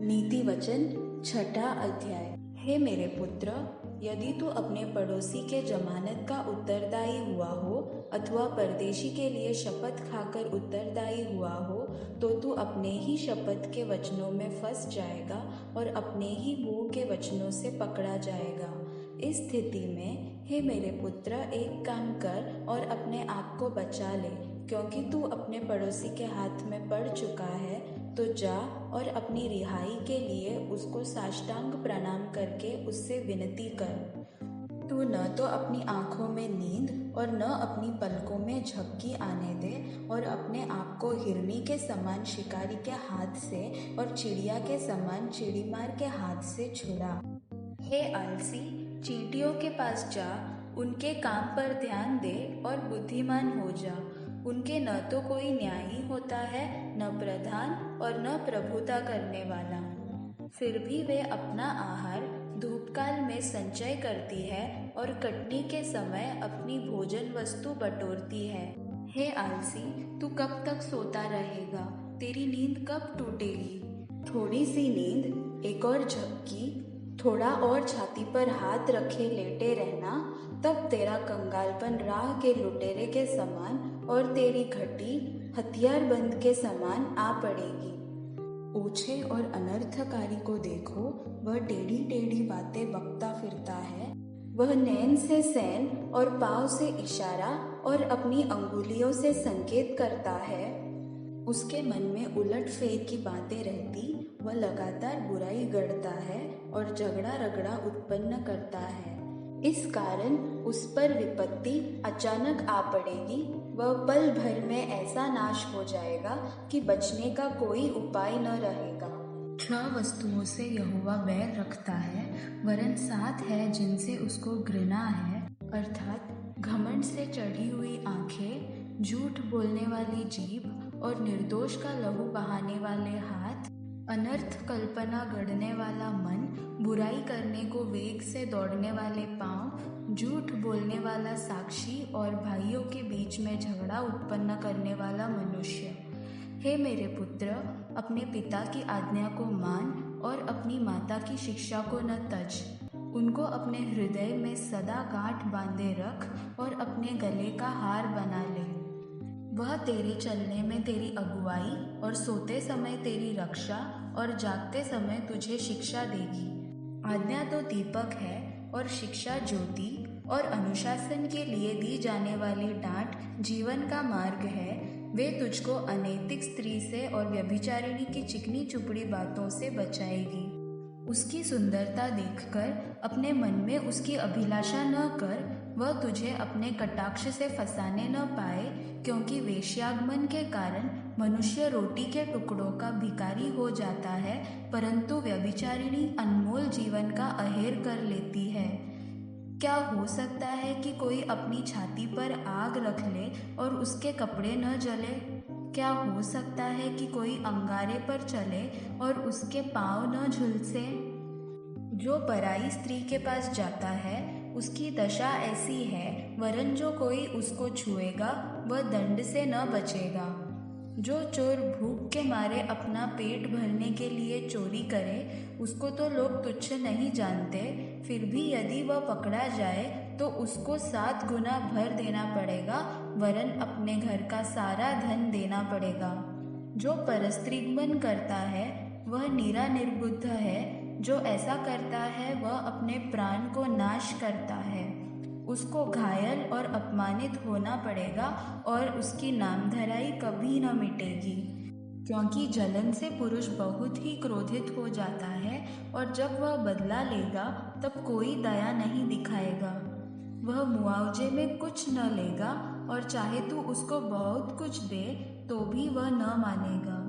नीति वचन छठा अध्याय। हे मेरे पुत्र, यदि तू अपने पड़ोसी के जमानत का उत्तरदायी हुआ हो अथवा परदेशी के लिए शपथ खाकर उत्तरदायी हुआ हो, तो तू अपने ही शपथ के वचनों में फंस जाएगा और अपने ही मुंह के वचनों से पकड़ा जाएगा। इस स्थिति में हे मेरे पुत्र, एक काम कर और अपने आप को बचा ले, क्योंकि तू अपने पड़ोसी के हाथ में पड़ चुका है। तो जा और अपनी रिहाई के लिए उसको साष्टांग प्रणाम करके उससे विनती कर। तू न तो अपनी आंखों में नींद और न अपनी पलकों में झपकी आने दे, और अपने आप को हिरनी के समान शिकारी के हाथ से और चिड़िया के समान चिड़ीमार के हाथ से छुड़ा। हे आलसी, चींटियों के पास जा, उनके काम पर ध्यान दे और बुद्धिमान हो जा। उनके न तो कोई न्यायी होता है, न प्रधान और न प्रभुता करने वाला, फिर भी वे अपना आहार धूपकाल में संचय करती है और कटनी के समय अपनी भोजन वस्तु बटोरती है। हे आलसी, तू कब तक सोता रहेगा? तेरी नींद कब टूटेगी? थोड़ी सी नींद, एक और झपकी, थोड़ा और छाती पर हाथ रखे लेटे रहना, तब तेरा कंगालपन राह के लुटेरे के समान और तेरी घटी हथियारबंद के समान आ पड़ेगी। ओछे और अनर्थकारी को देखो, वह टेढ़ी टेढ़ी बातें बकता फिरता है। वह नैन से सैन और पाँव से इशारा और अपनी अंगुलियों से संकेत करता है। उसके मन में उलट फेर की बातें रहती, वह लगातार बुराई गढ़ता है और झगड़ा रगड़ा उत्पन्न करता है। इस कारण उस पर विपत्ति अचानक आ पड़ेगी। वह पल भर में ऐसा नाश हो जाएगा कि बचने का कोई उपाय न रहेगा। 6 वस्तुओं से यहोवा बैर रखता है, वरन 7 है जिनसे उसको घृणा है, अर्थात घमंड से चढ़ी हुई आंखें, झूठ बोलने वाली जीभ और निर्दोष का लहू बहाने वाले हाथ, अनर्थ कल्पना गढ़ने वाला मन, बुराई करने को वेग से दौड़ने वाले पांव, झूठ बोलने वाला साक्षी और भाइयों के बीच में झगड़ा उत्पन्न करने वाला मनुष्य। हे मेरे पुत्र, अपने पिता की आज्ञा को मान और अपनी माता की शिक्षा को न तज। उनको अपने हृदय में सदा गांठ बांधे रख और अपने गले का हार बना ले। वह तेरे चलने में तेरी अगुवाई और सोते समय तेरी रक्षा और जागते समय तुझे शिक्षा देगी। आज्ञा तो दीपक है और शिक्षा ज्योति, और अनुशासन के लिए दी जाने वाली डांट जीवन का मार्ग है। वे तुझको अनैतिक स्त्री से और व्यभिचारिणी की चिकनी चुपड़ी बातों से बचाएगी। उसकी सुंदरता देखकर अपने मन में उसकी अभिलाषा न कर, वह तुझे अपने कटाक्ष से फंसाने न पाए, क्योंकि वेश्यागमन के कारण मनुष्य रोटी के टुकड़ों का भिखारी हो जाता है, परंतु व्यभिचारिणी अनमोल जीवन का अहेर कर लेती है। क्या हो सकता है कि कोई अपनी छाती पर आग रख ले और उसके कपड़े न जले? क्या हो सकता है कि कोई अंगारे पर चले और उसके पाँव न झुलसे? जो पराई स्त्री के पास जाता है, उसकी दशा ऐसी है, वरन जो कोई उसको छुएगा वह दंड से न बचेगा। जो चोर भूख के मारे अपना पेट भरने के लिए चोरी करे, उसको तो लोग तुच्छ नहीं जानते, फिर भी यदि वह पकड़ा जाए तो उसको 7 गुना भर देना पड़ेगा, वरन अपने घर का सारा धन देना पड़ेगा। जो परस्त्रीगमन करता है वह निरा निर्बुद्ध है। जो ऐसा करता है वह अपने प्राण को नाश करता है। उसको घायल और अपमानित होना पड़ेगा और उसकी नामधराई कभी न मिटेगी, क्योंकि जलन से पुरुष बहुत ही क्रोधित हो जाता है, और जब वह बदला लेगा तब कोई दया नहीं दिखाएगा। वह मुआवजे में कुछ न लेगा, और चाहे तू उसको बहुत कुछ दे तो भी वह न मानेगा।